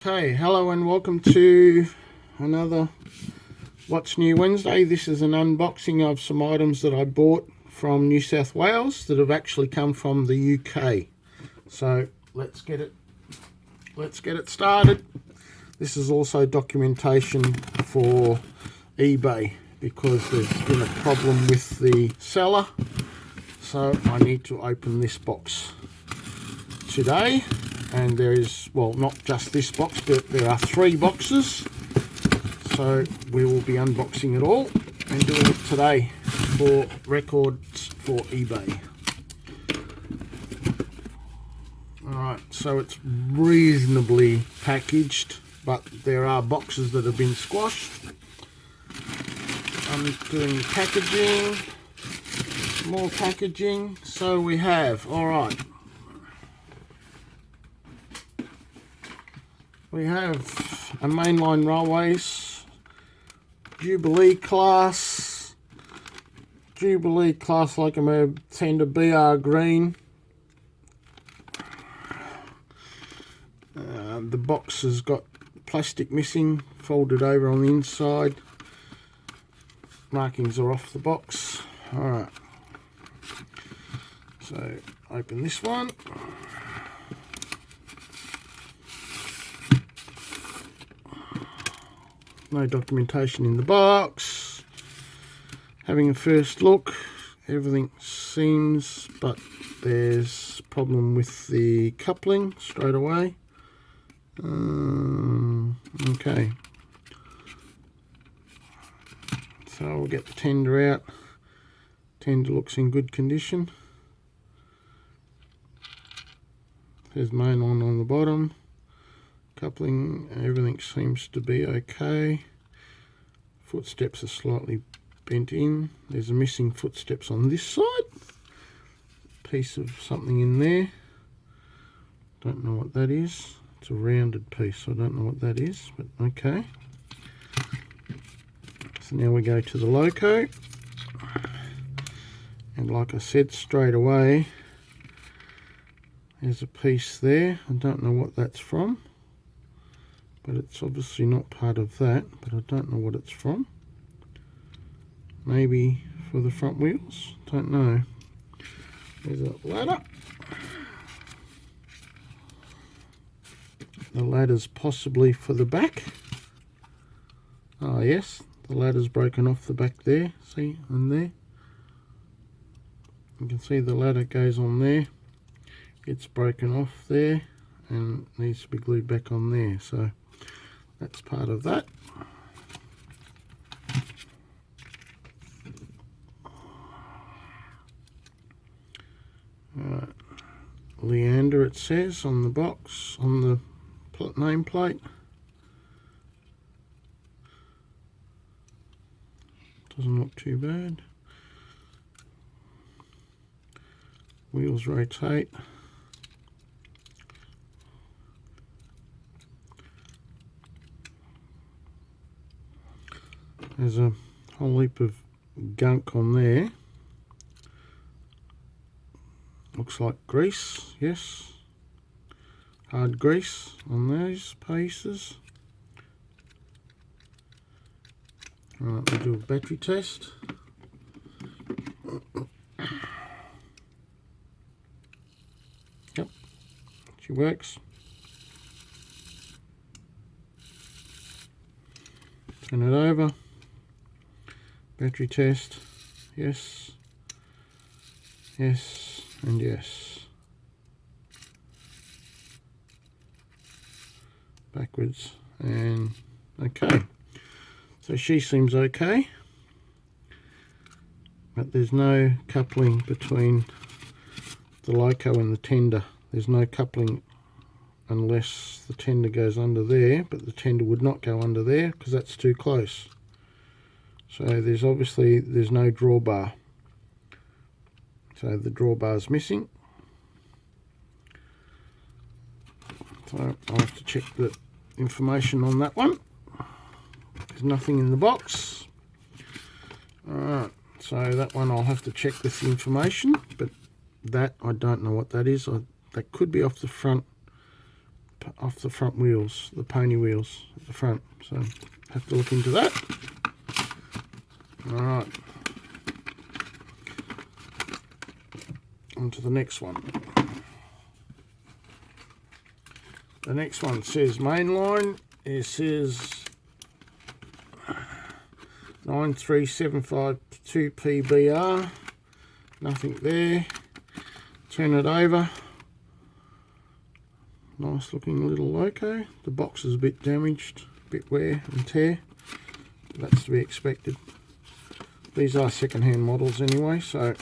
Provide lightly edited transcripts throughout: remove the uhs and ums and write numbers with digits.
Okay, hello and welcome to another What's New Wednesday. This is an unboxing of some items that I bought from New South Wales that have actually come from the UK. So let's get it started. This is also documentation for eBay because there's been a problem with the seller. So I need to open this box today. And there is, well, not just this box, but there are 3 boxes. So we will be unboxing it all and doing it today for records for eBay. Alright, so it's reasonably packaged, but there are boxes that have been squashed. I'm doing packaging, more packaging. So we have, alright. We have a mainline railways Jubilee class locomotive tender BR green. The box has got plastic missing, folded over on the inside. Markings are off the box. Alright, so open this one. No documentation in the box. Having a first look, everything seems, but there's a problem with the coupling straight away. Okay, so we'll get the tender out. Tender looks in good condition. There's mainline on the bottom. Coupling, everything seems to be okay. Footsteps are slightly bent in. There's a missing footsteps on this side. Piece of something in there. Don't know what that is. It's a rounded piece. I don't know what that is, but okay. So now we go to the loco. And like I said straight away, there's a piece there. I don't know what that's from. But it's obviously not part of that, but I don't know what it's from. Maybe for the front wheels, don't know. There's a ladder. The ladder's possibly for the back. Ah yes, the ladder's broken off the back there, see, and there. You can see the ladder goes on there. It's broken off there and needs to be glued back on there, so that's part of that. Right. Leander it says on the box, on the nameplate. Doesn't look too bad. Wheels rotate. There's a whole heap of gunk on there. Looks like grease, yes. Hard grease on those pieces. Right, we'll do a battery test. Yep, she works. Turn it over. Battery test, yes, yes, and yes. Backwards, and okay. So she seems okay, but there's no coupling between the loco and the tender. There's no coupling unless the tender goes under there, but the tender would not go under there because that's too close. So there's no drawbar. So the drawbar is missing. So I'll have to check the information on that one. There's nothing in the box. Alright, so that one I'll have to check with the information, but that I don't know what that is. That could be off the front off the front wheels, the pony wheels at the front. So have to look into that. Alright. On to the next one. The next one says mainline. It says 93752 PBR. Nothing there. Turn it over. Nice looking little loco. The box is a bit damaged, a bit wear and tear. That's to be expected. These are second-hand models anyway, so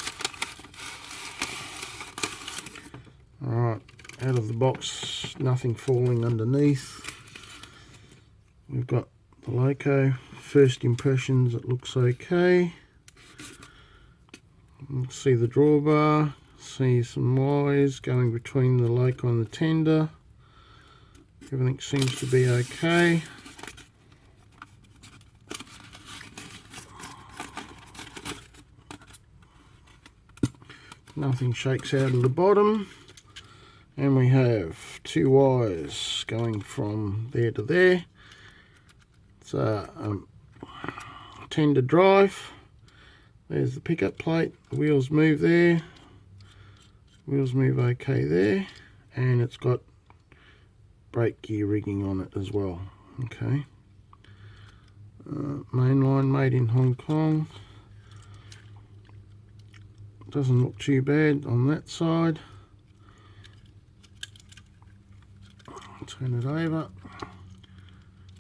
alright, out of the box, nothing falling underneath. We've got the loco. First impressions, it looks okay. You can see the drawbar, see some wires going between the loco and the tender. Everything seems to be okay. Nothing shakes out of the bottom. And we have two wires going from there to there. It's a tender drive. There's the pickup plate. The wheels move there. Wheels move okay there. And it's got brake gear rigging on it as well. Okay. Mainline, made in Hong Kong. Doesn't look too bad on that side. Turn it over.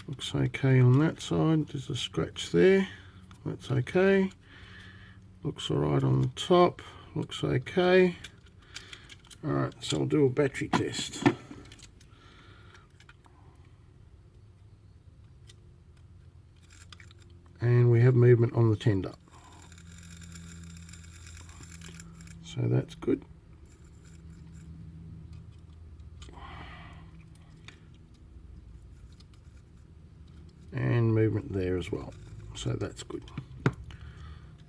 Looks okay on that side. There's a scratch there. That's okay. Looks alright on the top. Looks okay. Alright, so we'll do a battery test. And we have movement on the tender. So that's good. And movement there as well. So that's good.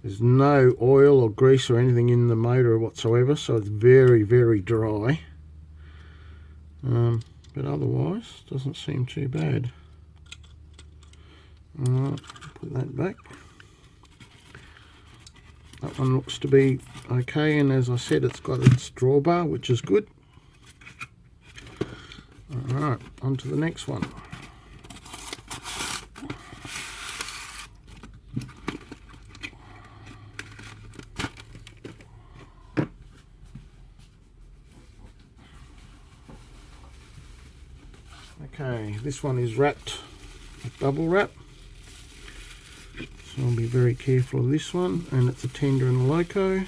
There's no oil or grease or anything in the motor whatsoever, so it's very, very dry. But otherwise, doesn't seem too bad. Alright, put that back. That one looks to be okay, and as I said, it's got its drawbar, which is good. Alright, on to the next one. Okay, this one is wrapped with bubble wrap. So I'll be very careful of this one, and it's a tender and a loco.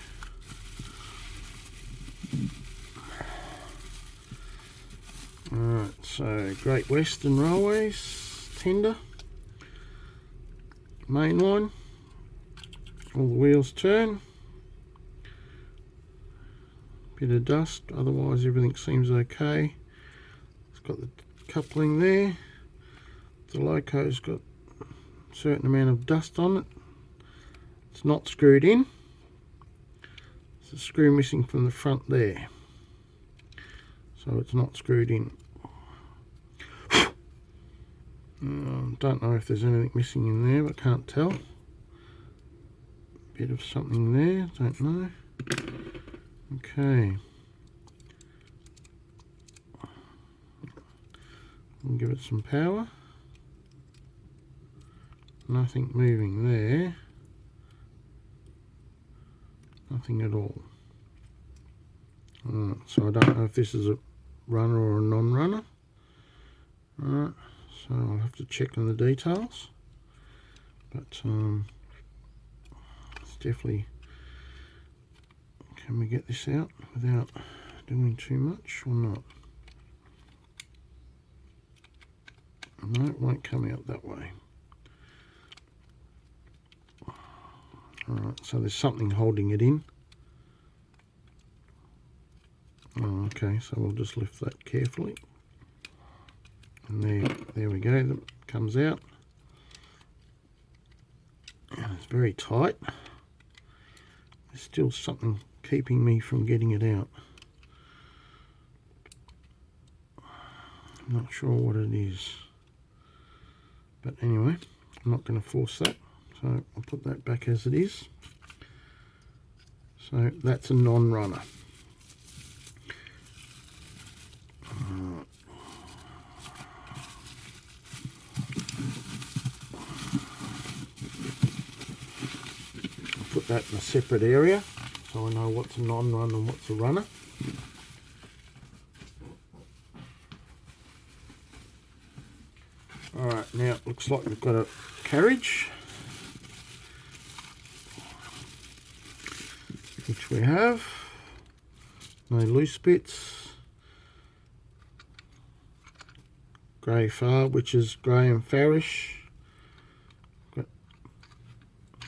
Alright, so Great Western Railways tender, mainline, all the wheels turn, bit of dust, otherwise everything seems okay. It's got the coupling there, the loco's got a certain amount of dust on it. It's not screwed in. There's a screw missing from the front there, so it's not screwed in. Don't know if there's anything missing in there, but can't tell. Bit of something there, don't know. Okay. We'll give it some power. Nothing moving there. Nothing at all. Alright, so I don't know if this is a runner or a non-runner. Alright, so I'll have to check on the details. But it's definitely... Can we get this out without doing too much or not? No, it won't come out that way. Alright, so there's something holding it in. Oh, okay, so we'll just lift that carefully. And there we go, that comes out. And it's very tight. There's still something keeping me from getting it out. Not sure what it is, but anyway, I'm not going to force that, so I'll put that back as it is. So that's a non-runner. I'll put that in a separate area so I know what's a non-run and what's a runner. Alright, now it looks like we've got a carriage, which we have. No loose bits. Grey farb, which is grey and farish. Got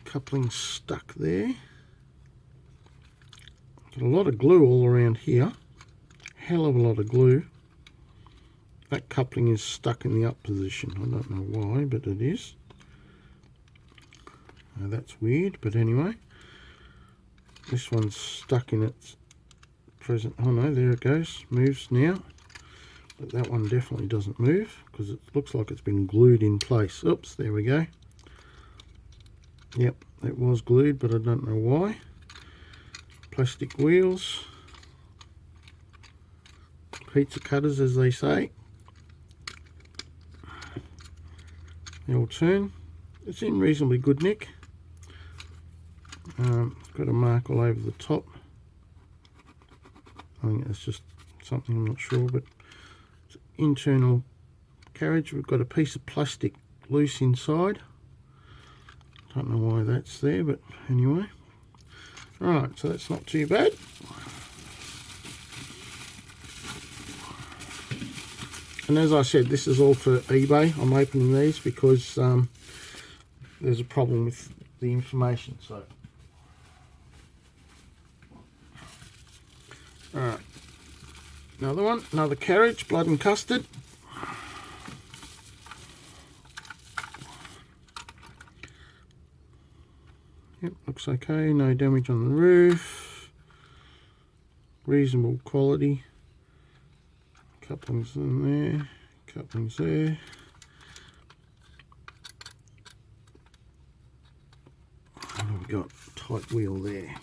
coupling stuck there. Got a lot of glue all around here. Hell of a lot of glue. That coupling is stuck in the up position. I don't know why, but it is. Now that's weird, but anyway. This one's stuck in its present. Oh no, there it goes. Moves now. But that one definitely doesn't move because it looks like it's been glued in place. Oops, there we go. Yep, it was glued, but I don't know why. Plastic wheels. Pizza cutters, as they say. They'll turn. It's in reasonably good nick. Got a mark all over the top. I think it's just something, I'm not sure, but it's an internal carriage. We've got a piece of plastic loose inside. Don't know why that's there, but anyway. Right, so that's not too bad. And as I said, this is all for eBay. I'm opening these because there's a problem with the information. So, alright, another one, another carriage, blood and custard. Yep, looks okay, no damage on the roof. Reasonable quality. Couplings in there, couplings there. What have we got? Tight wheel there.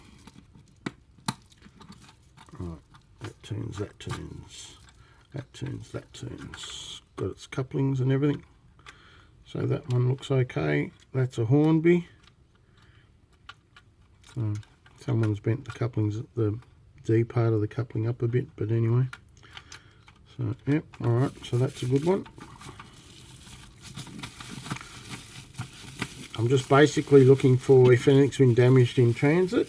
Right, that turns, that turns, that turns, that turns. Got its couplings and everything. So that one looks okay. That's a Hornby. So someone's bent the couplings at the D part of the coupling up a bit, but anyway. So, yep, alright, so that's a good one. I'm just basically looking for if anything's been damaged in transit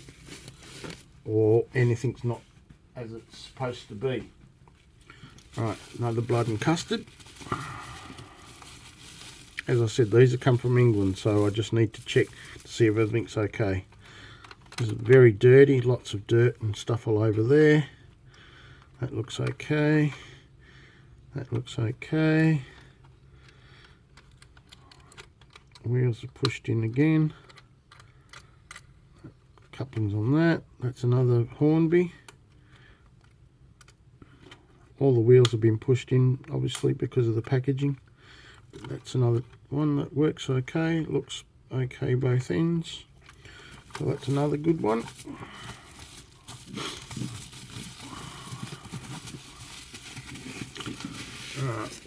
or anything's not as it's supposed to be. Alright, another blood and custard. As I said, these have come from England, so I just need to check to see if everything's okay. This is very dirty, lots of dirt and stuff all over there. That looks okay. That looks okay. Wheels are pushed in again. Couplings on that. That's another Hornby. All the wheels have been pushed in, obviously, because of the packaging. But that's another one that works okay. Looks okay both ends. So that's another good one. Alright.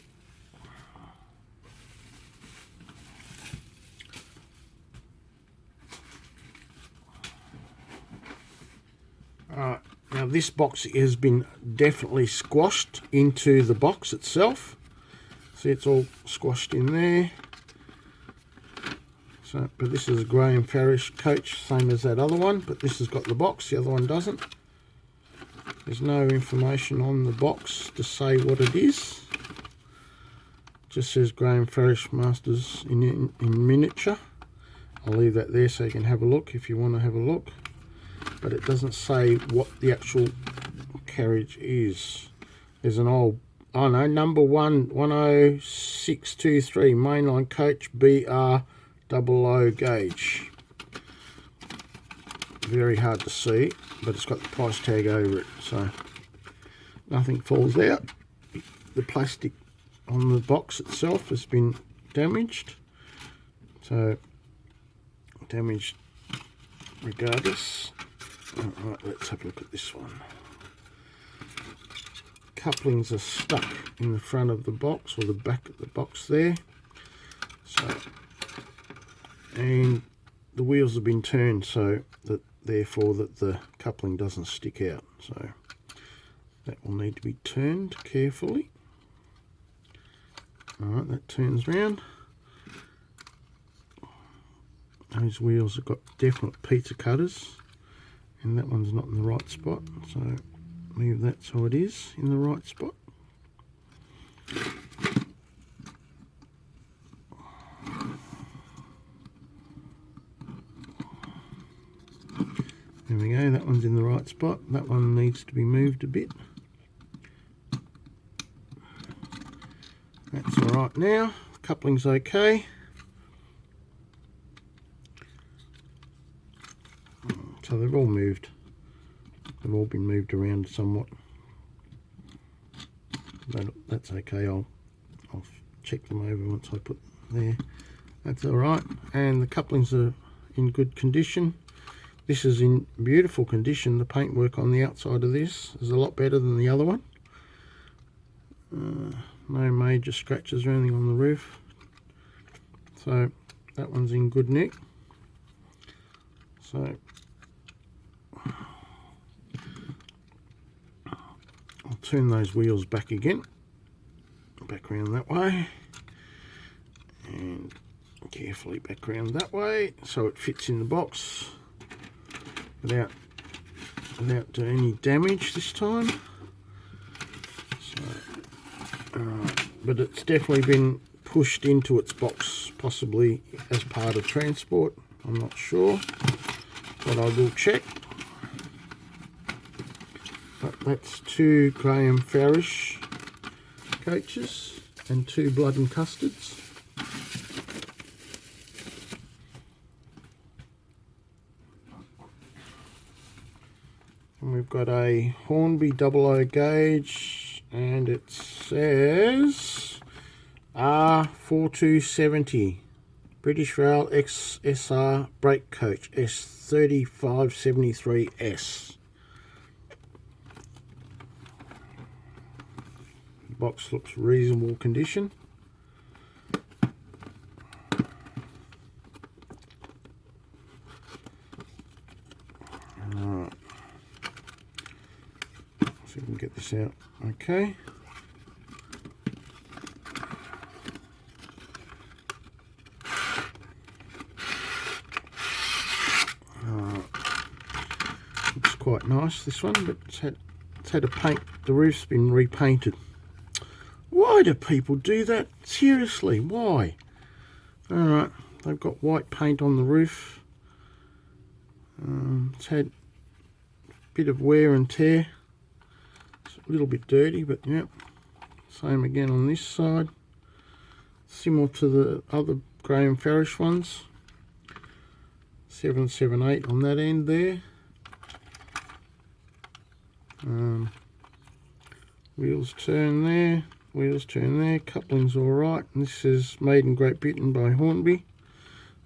Alright, now this box has been definitely squashed into the box itself. See, it's all squashed in there. So, but this is a grey and farish coach, same as that other one, but this has got the box, the other one doesn't. There's no information on the box to say what it is. Just says grey and farish masters in miniature. I'll leave that there so you can have a look if you want to have a look. But it doesn't say what the actual carriage is. There's an old, oh no, number 10623 mainline coach BR00 gauge. Very hard to see, but it's got the price tag over it, so nothing falls out. The plastic on the box itself has been damaged, so damaged regardless. Alright, let's have a look at this one. Couplings are stuck in the front of the box, or the back of the box there, so, and the wheels have been turned so that therefore that the coupling doesn't stick out, so that will need to be turned carefully. Alright, that turns round. Those wheels have got definite pizza cutters, and that one's not in the right spot, so leave that so it is in the right spot. There we go, that one's in the right spot. That one needs to be moved a bit. That's alright now. Coupling's okay. So they've all moved. They've all been moved around somewhat. That's okay. I'll check them over once I put them there. That's alright. And the couplings are in good condition. This is in beautiful condition. The paintwork on the outside of this is a lot better than the other one. No major scratches or anything on the roof. So that one's in good nick. So I'll turn those wheels back again. Back around that way. And carefully back around that way so it fits in the box without doing any damage this time. So, but it's definitely been pushed into its box, possibly as part of transport. I'm not sure, but I will check. But that's 2 Graham Farish coaches and 2 Blood and Custards. And we've got a Hornby 00 gauge, and it says R4270 British Rail XSR brake coach S3573S. The box looks reasonable condition. Alright. See if we can get this out. Okay. Looks quite nice, this one, but it's had a paint. The roof's been repainted. Why do people do that? Seriously, why? Alright, they've got white paint on the roof. It's had a bit of wear and tear. It's a little bit dirty, but yeah. Same again on this side. Similar to the other Graham Farish ones. 778 on that end there. Wheels turn there. Wheels turn there. Coupling's alright. And this is made in Great Britain by Hornby.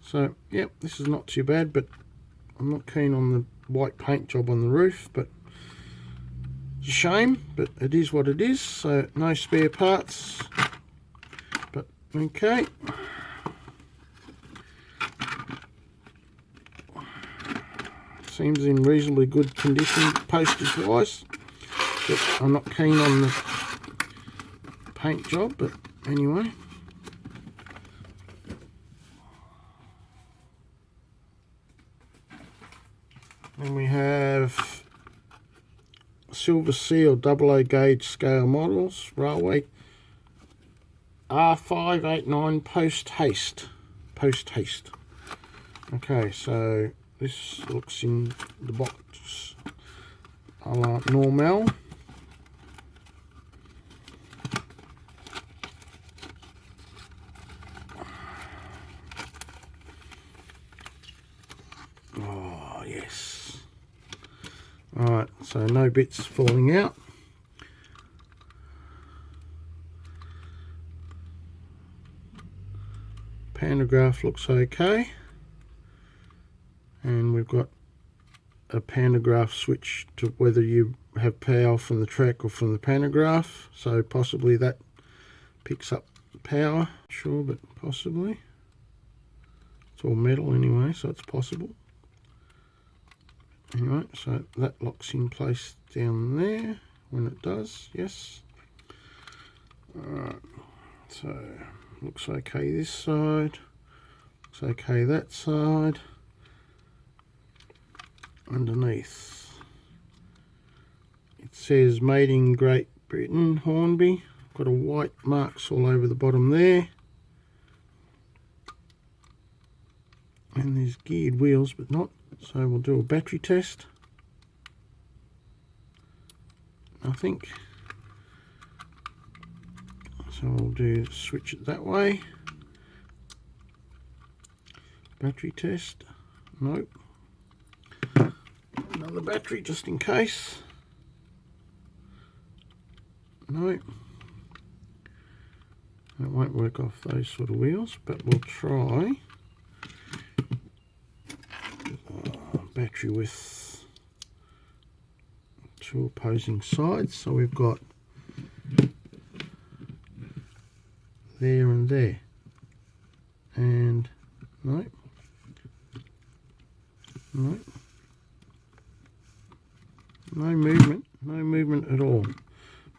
So, yep, this is not too bad, but I'm not keen on the white paint job on the roof, but it's a shame, but it is what it is. So no spare parts, but okay. Seems in reasonably good condition postage wise, but I'm not keen on the paint job, but anyway. Then we have Silver Seal 00 gauge scale models, railway R589 post haste. Okay, so this looks in the box a la normal. Oh yes. Alright, so no bits falling out. pantograph looks okay, and we've got a pantograph switch to whether you have power from the track or from the pantograph, so possibly that picks up power. Sure, but possibly. It's all metal anyway, so it's possible. Anyway, so that locks in place down there when it does. Yes. Alright, so looks okay this side, looks okay that side. Underneath it says made in Great Britain, Hornby. Got a white marks all over the bottom there, and there's geared wheels but not, so we'll do a battery test. Nothing, so we'll do switch it that way. Battery test. Nope. Another battery just in case. No, it won't work off those sort of wheels, but we'll try battery with two opposing sides. So we've got there and there, and no, no, no movement at all.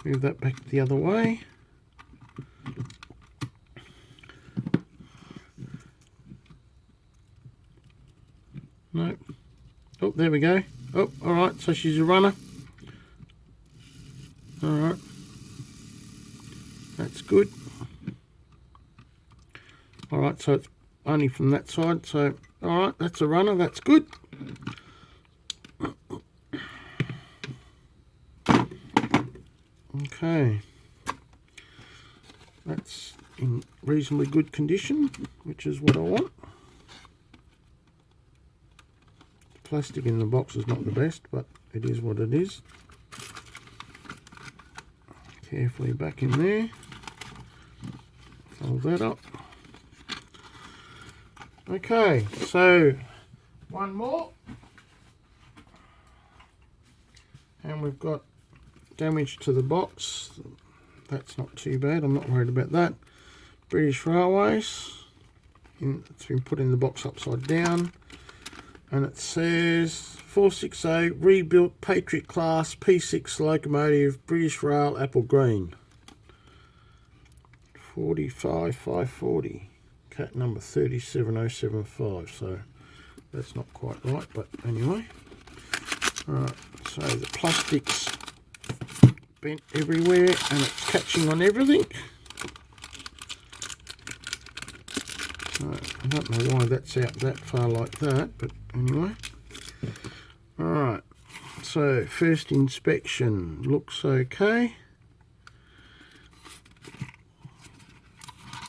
Move that back the other way. Nope. Oh, there we go. Oh, alright, so she's a runner. Alright. That's good. Alright, so it's only from that side, so alright, that's a runner, that's good. Okay. That's in reasonably good condition, which is what I want. The plastic in the box is not the best, but it is what it is. Carefully back in there. Fold that up. Okay, so one more. And we've got damage to the box. That's not too bad, I'm not worried about that. British Railways, it's been put in the box upside down, and it says 460 rebuilt Patriot class P6 locomotive, British Rail, apple green, 45540, cat number 37075. So that's not quite right, but anyway. Alright, so the plastic's bent everywhere and it's catching on everything. I don't know why that's out that far like that, but anyway. Alright, so first inspection looks okay.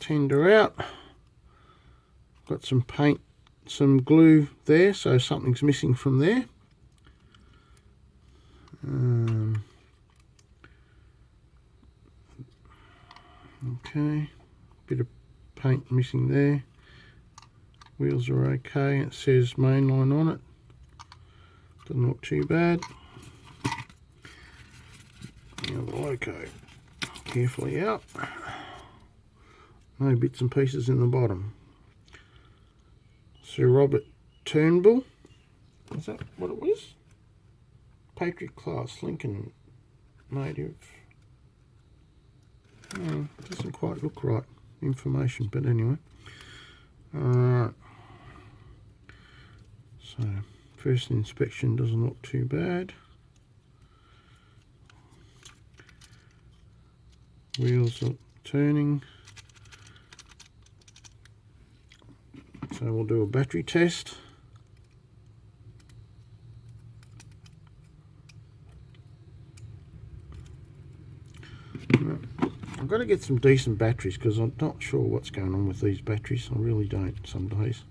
Tender out. Got some paint, some glue there, so something's missing from there. Okay, bit of paint missing there. Wheels are okay. It says mainline on it. Doesn't look too bad. Now the loco carefully out. No bits and pieces in the bottom. Sir Robert Turnbull. Is that what it was? Patriot class Lincoln native. Doesn't quite look right information, but anyway. Alright. So first inspection doesn't look too bad. Wheels are turning. So we'll do a battery test. I've got to get some decent batteries because I'm not sure what's going on with these batteries. I really don't some days.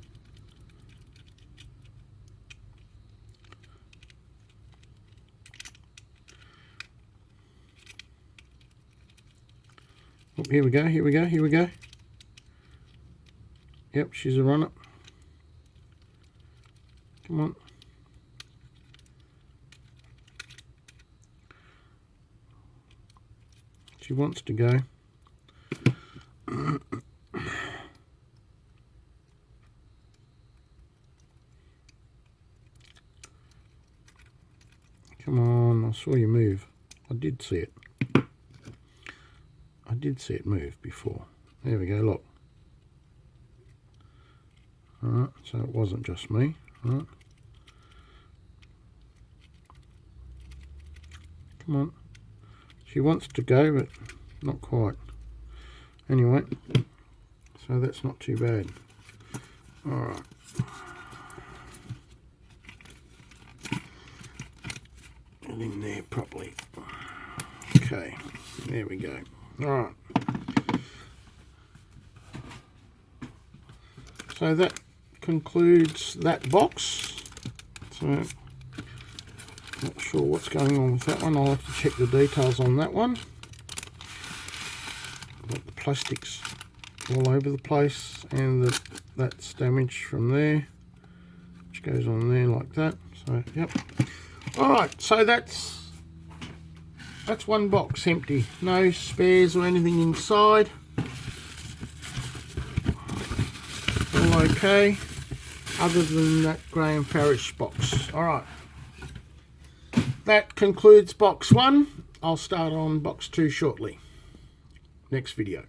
Oh, here we go, here we go, here we go. Yep, she's a runner. Come on. She wants to go. Come on, I saw you move. I did see it. I did see it move before. There we go, look. Alright, so it wasn't just me. Alright. Come on. She wants to go, but not quite. Anyway, so that's not too bad. Alright. Get in there properly. Okay, there we go. Alright. So that concludes that box. So, not sure what's going on with that one. I'll have to check the details on that one. Got the plastics all over the place, and that's damaged from there, which goes on there like that. So, yep. Alright, so that's one box empty. No spares or anything inside. All okay, other than that Graham Farish box. Alright, that concludes box 1. I'll start on box 2 shortly. Next video.